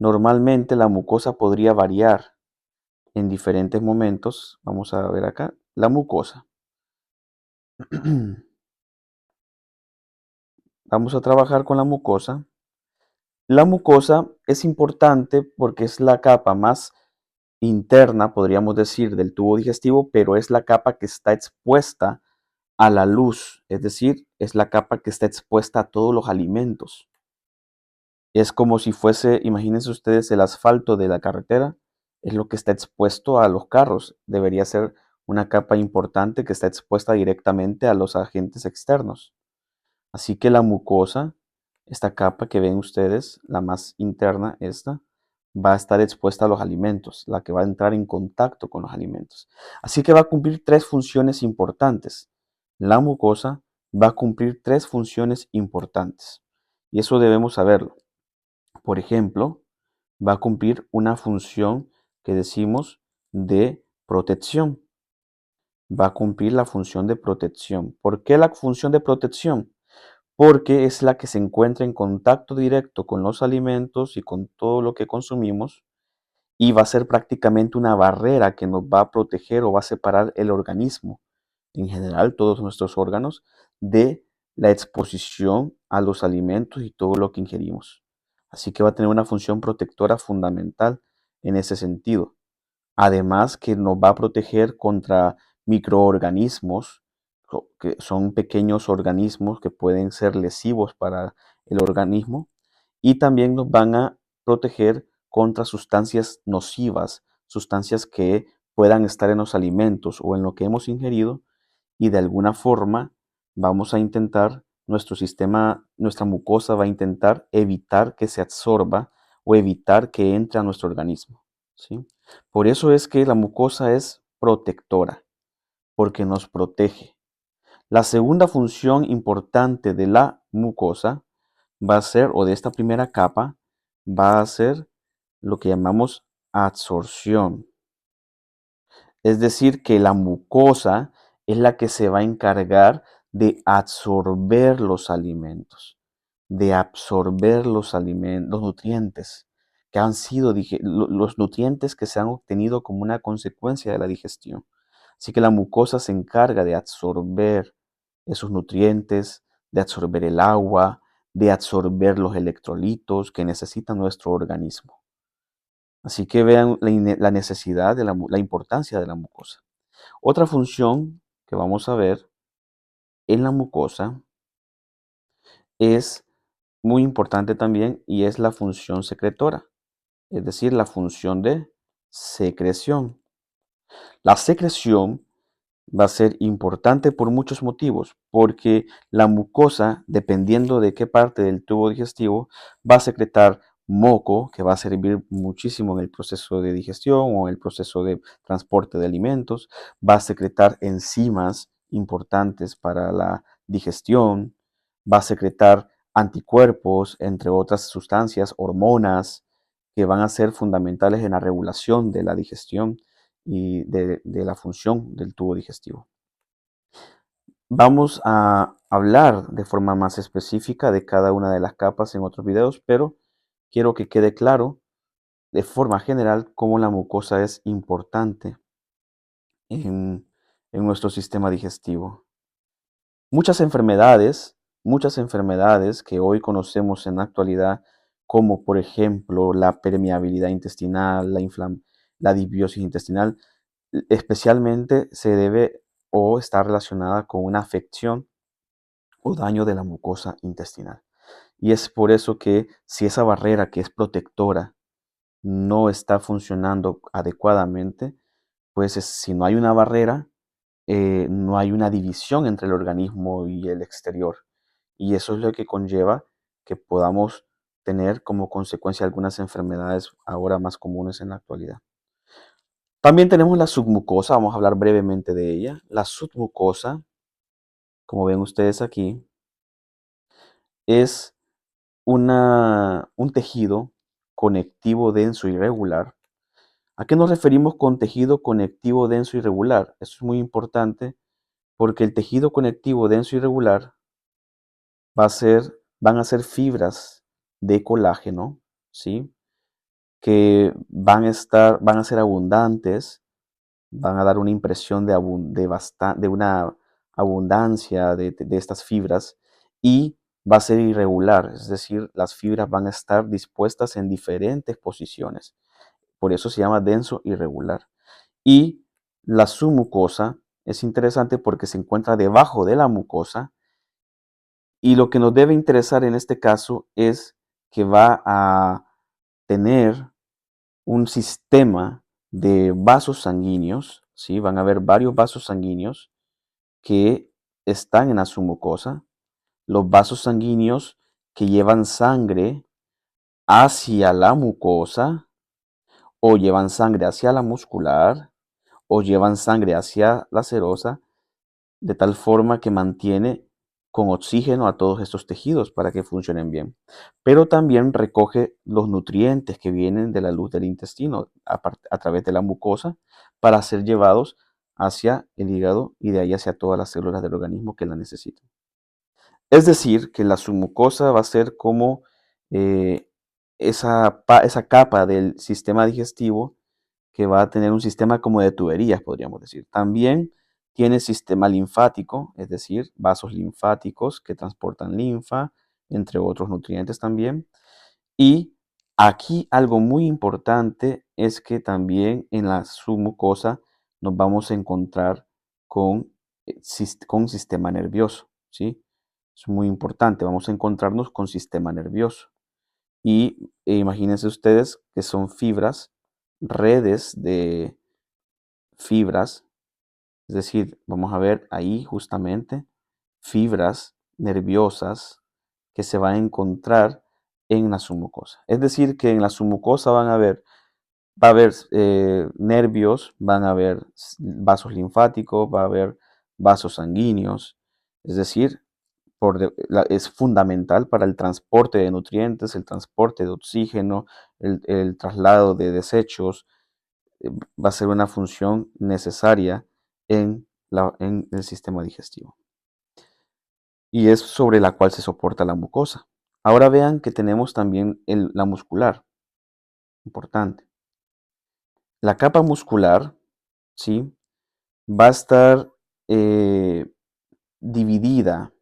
Normalmente la mucosa podría variar en diferentes momentos. Vamos a ver acá, la mucosa. Vamos a trabajar con la mucosa. La mucosa es importante porque es la capa más interna, podríamos decir, del tubo digestivo, pero es la capa que está expuesta a la luz, es decir, es la capa que está expuesta a todos los alimentos. Es como si fuese, imagínense ustedes, el asfalto de la carretera, es lo que está expuesto a los carros. Debería ser una capa importante que está expuesta directamente a los agentes externos. Así que la mucosa, esta capa que ven ustedes, la más interna, esta, va a estar expuesta a los alimentos, la que va a entrar en contacto con los alimentos. Así que va a cumplir tres funciones importantes. La mucosa va a cumplir tres funciones importantes. Y eso debemos saberlo. Por ejemplo, va a cumplir una función que decimos de protección. Va a cumplir la función de protección. ¿Por qué la función de protección? Porque es la que se encuentra en contacto directo con los alimentos y con todo lo que consumimos y va a ser prácticamente una barrera que nos va a proteger o va a separar el organismo, en general todos nuestros órganos, de la exposición a los alimentos y todo lo que ingerimos. Así que va a tener una función protectora fundamental en ese sentido. Además que nos va a proteger contra microorganismos, que son pequeños organismos que pueden ser lesivos para el organismo, y también nos van a proteger contra sustancias nocivas, sustancias que puedan estar en los alimentos o en lo que hemos ingerido, y de alguna forma vamos a intentar, nuestro sistema, nuestra mucosa va a intentar evitar que se absorba o evitar que entre a nuestro organismo, ¿sí? Por eso es que la mucosa es protectora, porque nos protege. La segunda función importante de la mucosa va a ser, o de esta primera capa, va a ser lo que llamamos absorción. Es decir, que la mucosa es la que se va a encargar de absorber los alimentos, de absorber los alimentos, los nutrientes que han sido, los nutrientes que se han obtenido como una consecuencia de la digestión. Así que la mucosa se encarga de absorber esos nutrientes, de absorber el agua, de absorber los electrolitos que necesita nuestro organismo. Así que vean la necesidad de la importancia de la mucosa. Otra función que vamos a ver en la mucosa es muy importante también y es la función secretora, es decir, la función de secreción. La secreción va a ser importante por muchos motivos, porque la mucosa, dependiendo de qué parte del tubo digestivo, va a secretar moco, que va a servir muchísimo en el proceso de digestión o en el proceso de transporte de alimentos, va a secretar enzimas importantes para la digestión, va a secretar anticuerpos, entre otras sustancias, hormonas, que van a ser fundamentales en la regulación de la digestión y de la función del tubo digestivo. Vamos a hablar de forma más específica de cada una de las capas en otros videos, pero quiero que quede claro de forma general cómo la mucosa es importante en, en nuestro sistema digestivo. Muchas enfermedades que hoy conocemos en la actualidad, como por ejemplo la permeabilidad intestinal, la disbiosis intestinal, especialmente se debe o está relacionada con una afección o daño de la mucosa intestinal. Y es por eso que si esa barrera que es protectora no está funcionando adecuadamente, pues si no hay una barrera, no hay una división entre el organismo y el exterior. Y eso es lo que conlleva que podamos tener como consecuencia algunas enfermedades ahora más comunes en la actualidad. También tenemos la submucosa, vamos a hablar brevemente de ella. La submucosa, como ven ustedes aquí, es un tejido conectivo denso y regular. ¿A qué nos referimos con tejido conectivo denso y regular? Eso es muy importante porque el tejido conectivo denso y regular van a ser fibras de colágeno, ¿sí? que van a ser abundantes, van a dar una impresión de una abundancia de estas fibras y va a ser irregular, es decir, las fibras van a estar dispuestas en diferentes posiciones. Por eso se llama denso irregular. Y la submucosa es interesante porque se encuentra debajo de la mucosa y lo que nos debe interesar en este caso es que va a tener un sistema de vasos sanguíneos, ¿sí? Van a haber varios vasos sanguíneos que están en la submucosa, los vasos sanguíneos que llevan sangre hacia la mucosa o llevan sangre hacia la muscular o llevan sangre hacia la serosa, de tal forma que mantiene con oxígeno a todos estos tejidos para que funcionen bien. Pero también recoge los nutrientes que vienen de la luz del intestino a través de la mucosa para ser llevados hacia el hígado y de ahí hacia todas las células del organismo que la necesitan. Es decir, que la submucosa va a ser como eh, esa capa del sistema digestivo que va a tener un sistema como de tuberías, podríamos decir. También tiene sistema linfático, es decir, vasos linfáticos que transportan linfa, entre otros nutrientes también. Y aquí algo muy importante es que también en la submucosa nos vamos a encontrar con, con sistema nervioso, ¿sí? Es muy importante, vamos a encontrarnos con sistema nervioso. Y imagínense ustedes que son fibras, redes de fibras, es decir, vamos a ver ahí justamente fibras nerviosas que se van a encontrar en la submucosa. Es decir, que en la submucosa va a haber nervios, van a haber vasos linfáticos, va a haber vasos sanguíneos, es decir, es fundamental para el transporte de nutrientes, el transporte de oxígeno, el traslado de desechos, va a ser una función necesaria en el sistema digestivo. Y es sobre la cual se soporta la mucosa. Ahora vean que tenemos también la muscular, importante. La capa muscular, ¿sí? Va a estar dividida,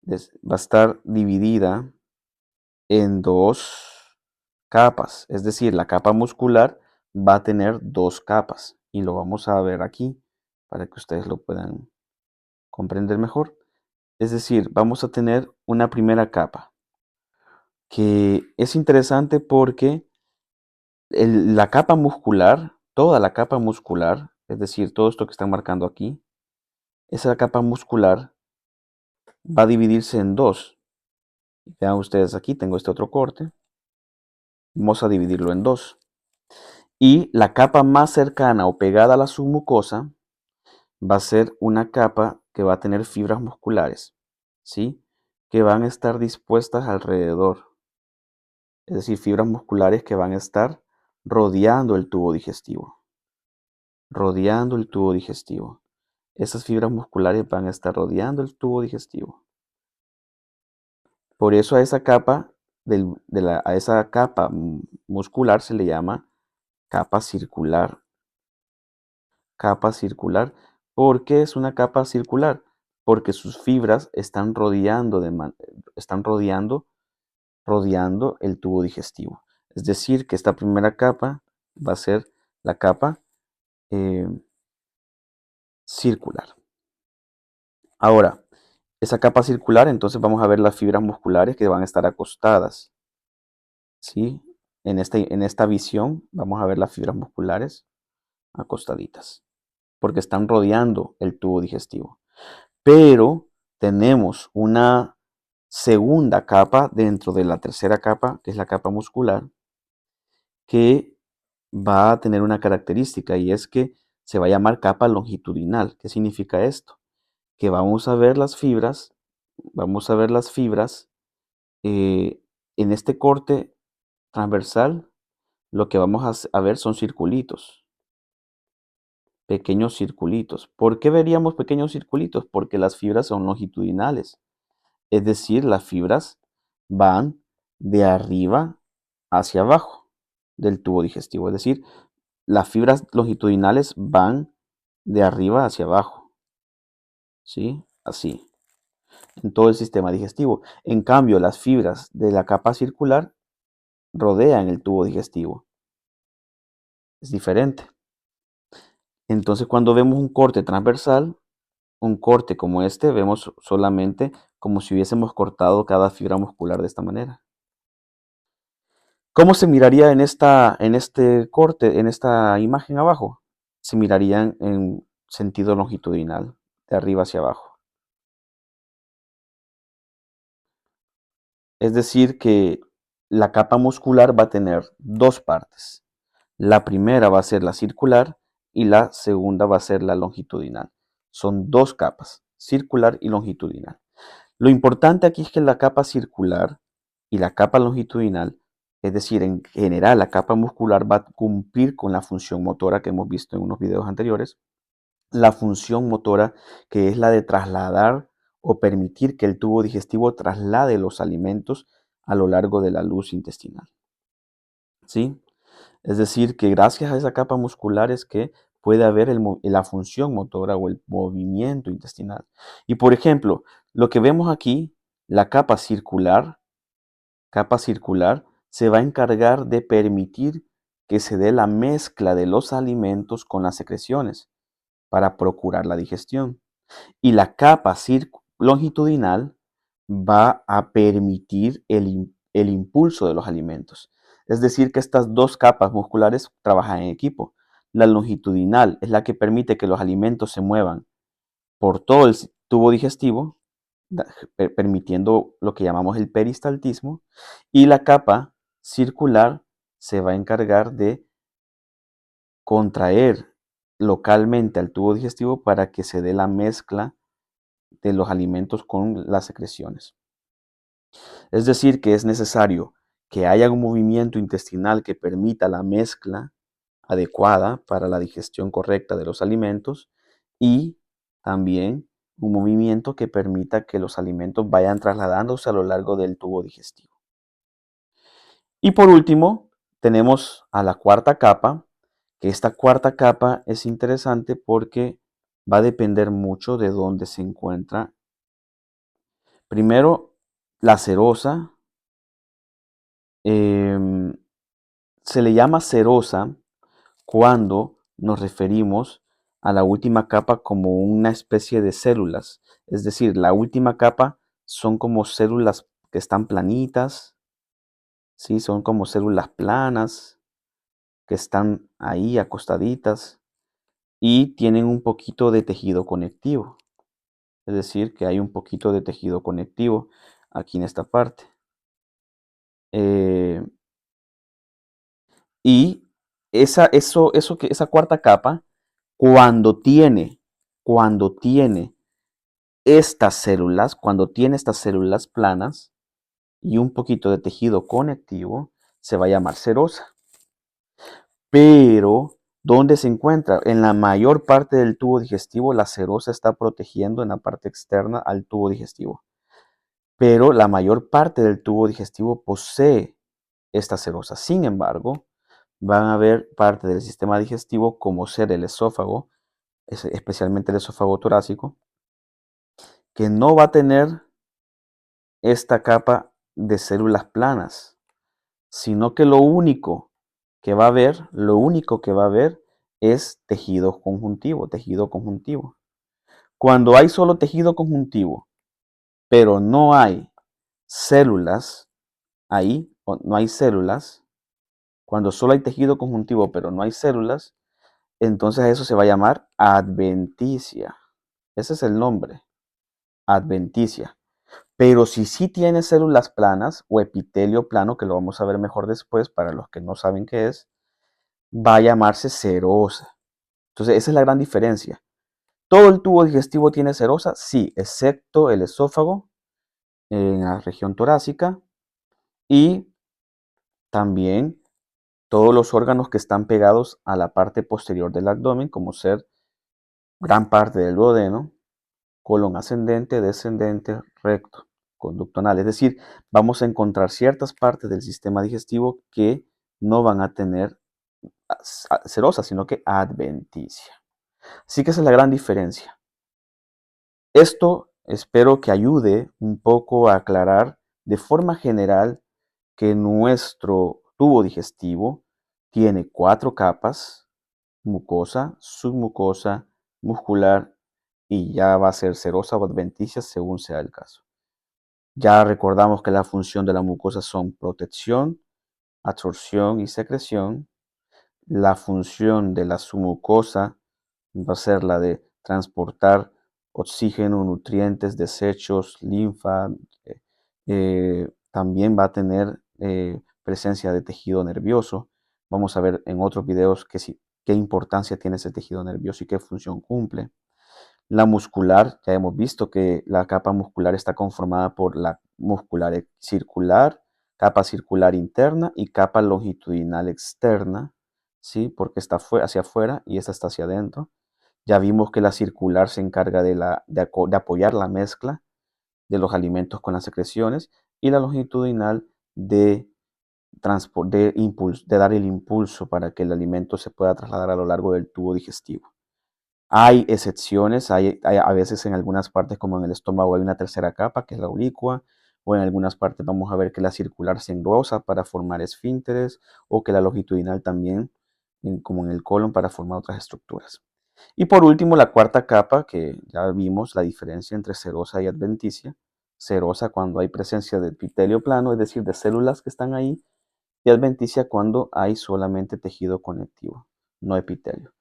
va a estar dividida en dos capas, es decir, la capa muscular va a tener dos capas y lo vamos a ver aquí para que ustedes lo puedan comprender mejor. Es decir, vamos a tener una primera capa que es interesante porque la capa muscular, toda la capa muscular, es decir, todo esto que están marcando aquí, esa capa muscular va a dividirse en dos. Vean ustedes aquí, tengo este otro corte. Vamos a dividirlo en dos. Y la capa más cercana o pegada a la submucosa va a ser una capa que va a tener fibras musculares, ¿sí? Que van a estar dispuestas alrededor. Es decir, fibras musculares que van a estar rodeando el tubo digestivo. Rodeando el tubo digestivo. Esas fibras musculares van a estar rodeando el tubo digestivo. Por eso a esa capa, a esa capa muscular se le llama capa circular. Capa circular. ¿Por qué es una capa circular? Porque sus fibras están rodeando el tubo digestivo. Es decir, que esta primera capa va a ser la capa circular. Ahora, esa capa circular, entonces vamos a ver las fibras musculares que van a estar acostadas. ¿Sí? En esta visión vamos a ver las fibras musculares acostaditas, porque están rodeando el tubo digestivo. Pero tenemos una segunda capa dentro de la tercera capa, que es la capa muscular, que va a tener una característica y es que se va a llamar capa longitudinal. ¿Qué significa esto? Que vamos a ver las fibras en este corte transversal. Lo que vamos a ver son circulitos, pequeños circulitos. ¿Por qué veríamos pequeños circulitos? Porque las fibras son longitudinales, es decir, las fibras van de arriba hacia abajo. del tubo digestivo. Es decir, las fibras longitudinales van de arriba hacia abajo, ¿sí? Así, en todo el sistema digestivo. En cambio, las fibras de la capa circular rodean el tubo digestivo. Es diferente. Entonces, cuando vemos un corte transversal, un corte como este, vemos solamente como si hubiésemos cortado cada fibra muscular de esta manera. ¿Cómo se miraría en este corte, en esta imagen abajo? Se mirarían en sentido longitudinal, de arriba hacia abajo. Es decir, que la capa muscular va a tener dos partes. La primera va a ser la circular y la segunda va a ser la longitudinal. Son dos capas, circular y longitudinal. Lo importante aquí es que la capa circular y la capa longitudinal, es decir, en general la capa muscular va a cumplir con la función motora que hemos visto en unos videos anteriores, la función motora que es la de trasladar o permitir que el tubo digestivo traslade los alimentos a lo largo de la luz intestinal. ¿Sí? Es decir, que gracias a esa capa muscular es que puede haber la función motora o el movimiento intestinal. Y por ejemplo, lo que vemos aquí, la capa circular se va a encargar de permitir que se dé la mezcla de los alimentos con las secreciones para procurar la digestión. Y la capa longitudinal va a permitir el impulso de los alimentos. Es decir, que estas dos capas musculares trabajan en equipo. La longitudinal es la que permite que los alimentos se muevan por todo el tubo digestivo, permitiendo lo que llamamos el peristaltismo, y la capa circular se va a encargar de contraer localmente al tubo digestivo para que se dé la mezcla de los alimentos con las secreciones. Es decir, que es necesario que haya un movimiento intestinal que permita la mezcla adecuada para la digestión correcta de los alimentos y también un movimiento que permita que los alimentos vayan trasladándose a lo largo del tubo digestivo. Y por último, tenemos a la cuarta capa, que esta cuarta capa es interesante porque va a depender mucho de dónde se encuentra. Primero, la serosa. Se le llama serosa cuando nos referimos a la última capa como una especie de células. Es decir, la última capa son como células que están planitas, ¿sí? Son como células planas que están ahí acostaditas y tienen un poquito de tejido conectivo. Es decir, que hay un poquito de tejido conectivo aquí en esta parte. Eh, y esa cuarta capa, cuando tiene cuando tiene estas células planas y un poquito de tejido conectivo, se va a llamar serosa. Pero, ¿dónde se encuentra? En la mayor parte del tubo digestivo, la serosa está protegiendo en la parte externa al tubo digestivo. Pero la mayor parte del tubo digestivo posee esta serosa. Sin embargo, van a haber parte del sistema digestivo, como ser el esófago, especialmente el esófago torácico, que no va a tener esta capa de células planas, sino que lo único que va a haber es tejido conjuntivo. Cuando hay solo tejido conjuntivo, pero no hay células ahí, no hay células, cuando solo hay tejido conjuntivo, pero no hay células, entonces eso se va a llamar adventicia. Ese es el nombre, adventicia. Pero si sí tiene células planas o epitelio plano, que lo vamos a ver mejor después para los que no saben qué es, va a llamarse serosa. Entonces esa es la gran diferencia. ¿Todo el tubo digestivo tiene serosa? Sí, excepto el esófago en la región torácica y también todos los órganos que están pegados a la parte posterior del abdomen, como ser gran parte del duodeno, colon ascendente, descendente, recto, conducto anal. Es decir, vamos a encontrar ciertas partes del sistema digestivo que no van a tener serosa, sino que adventicia. Así que esa es la gran diferencia. Esto espero que ayude un poco a aclarar de forma general que nuestro tubo digestivo tiene 4 capas: mucosa, submucosa, muscular y ya va a ser serosa o adventicia según sea el caso. Ya recordamos que la función de la mucosa son protección, absorción y secreción. La función de la submucosa va a ser la de transportar oxígeno, nutrientes, desechos, linfa. También va a tener presencia de tejido nervioso. Vamos a ver en otros videos qué importancia tiene ese tejido nervioso y qué función cumple. La muscular, ya hemos visto que la capa muscular está conformada por la muscular circular, capa circular interna y capa longitudinal externa, ¿sí? Porque está hacia afuera y esta está hacia adentro. Ya vimos que la circular se encarga de apoyar la mezcla de los alimentos con las secreciones y la longitudinal de dar el impulso para que el alimento se pueda trasladar a lo largo del tubo digestivo. Hay excepciones, hay a veces en algunas partes, como en el estómago, hay una tercera capa, que es la oblicua, o en algunas partes vamos a ver que la circular se engrosa para formar esfínteres, o que la longitudinal también, como en el colon, para formar otras estructuras. Y por último, la cuarta capa, que ya vimos la diferencia entre serosa y adventicia. Serosa cuando hay presencia de epitelio plano, es decir, de células que están ahí, y adventicia cuando hay solamente tejido conectivo, no epitelio.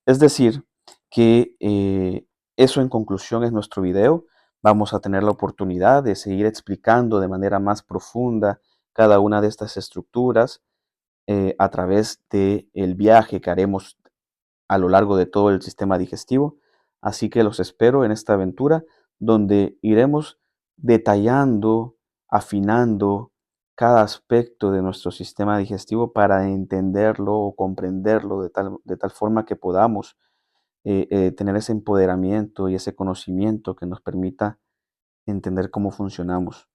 Es decir, que eso en conclusión es nuestro video. Vamos a tener la oportunidad de seguir explicando de manera más profunda cada una de estas estructuras a través del viaje que haremos a lo largo de todo el sistema digestivo. Así que los espero en esta aventura donde iremos detallando, afinando cada aspecto de nuestro sistema digestivo para entenderlo o comprenderlo de tal forma que podamos tener ese empoderamiento y ese conocimiento que nos permita entender cómo funcionamos.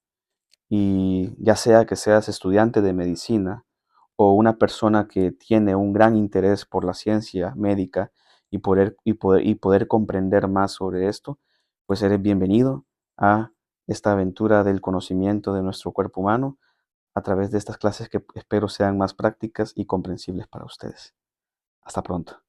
Y ya sea que seas estudiante de medicina o una persona que tiene un gran interés por la ciencia médica y poder comprender más sobre esto, pues eres bienvenido a esta aventura del conocimiento de nuestro cuerpo humano a través de estas clases que espero sean más prácticas y comprensibles para ustedes. Hasta pronto.